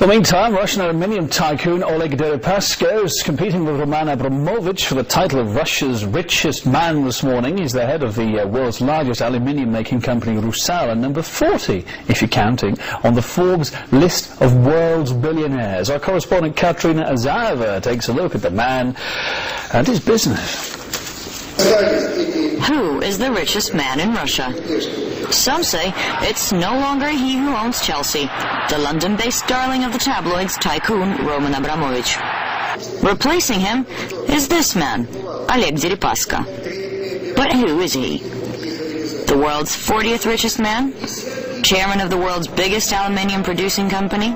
Well, meantime, Russian aluminium tycoon Oleg Deripaska is competing with Roman Abramovich for the title of Russia's richest man this morning. He's the head of the world's largest aluminium-making company, Rusal, and number 40, if you're counting, on the Forbes list of world's billionaires. Our correspondent Katerina Azarova takes a look at the man and his business. Who is the richest man in Russia? Some say it's no longer he who owns Chelsea, the London-based darling of the tabloids, tycoon Roman Abramovich. Replacing him is this man, Oleg Deripaska. But who is he? The world's 40th richest man? Chairman of the world's biggest aluminium producing company?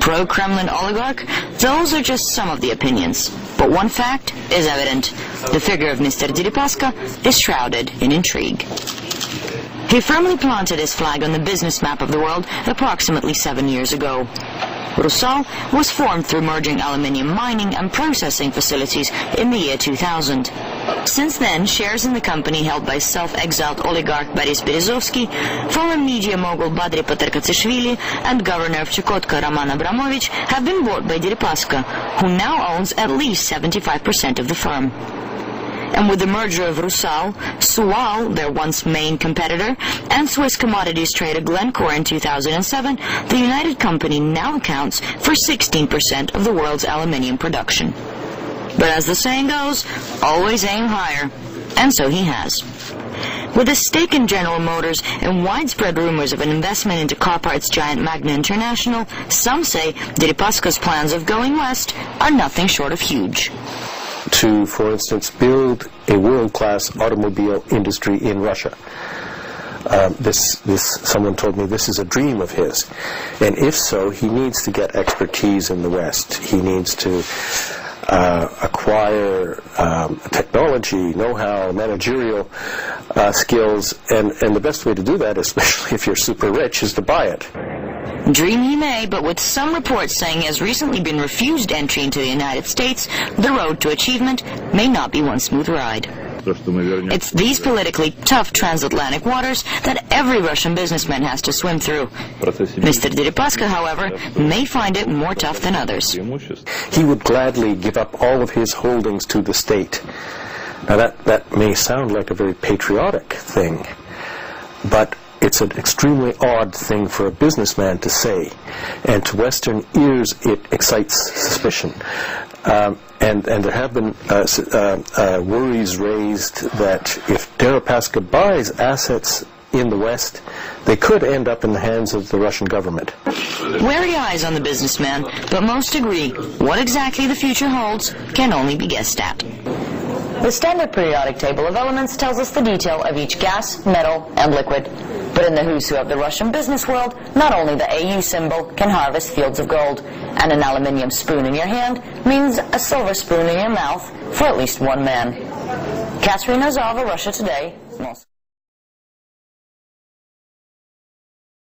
Pro-Kremlin oligarch? Those are just some of the opinions. But one fact is evident. The figure of Mr. Deripaska is shrouded in intrigue. He firmly planted his flag on the business map of the world approximately 7 years ago. Rusal was formed through merging aluminium mining and processing facilities in the year 2000. Since then, shares in the company held by self-exiled oligarch Boris Berezovsky, former media mogul Badri Paterkatsishvili, and governor of Chukotka Roman Abramovich have been bought by Deripaska, who now owns at least 75% of the firm. And with the merger of Rusal, Sual, their once main competitor, and Swiss commodities trader Glencore in 2007, the united company now accounts for 16% of the world's aluminium production. But as the saying goes, always aim higher. And so he has. With a stake in General Motors and widespread rumors of an investment into car parts giant Magna International, some say Deripaska's plans of going west are nothing short of huge. To, for instance, build a world-class automobile industry in Russia. Someone told me this is a dream of his. And if so, he needs to get expertise in the West. He needs to acquire technology, know-how, managerial skills, and the best way to do that, especially if you're super rich, is to buy it. Dream he may, but with some reports saying he has recently been refused entry into the United States, the road to achievement may not be one smooth ride. It's these politically tough transatlantic waters that every Russian businessman has to swim through. Mr. Deripaska, however, may find it more tough than others. He would gladly give up all of his holdings to the state. Now that may sound like a very patriotic thing, but it's an extremely odd thing for a businessman to say, and to Western ears it excites suspicion. And there have been worries raised that if Deripaska buys assets in the West, they could end up in the hands of the Russian government. Wary eyes on the businessman, but most agree what exactly the future holds can only be guessed at. The standard periodic table of elements tells us the detail of each gas, metal, and liquid. But in the who's who of the Russian business world, not only the AU symbol can harvest fields of gold, and an aluminium spoon in your hand means a silver spoon in your mouth for at least one man. Katerina Azarova, Russia Today.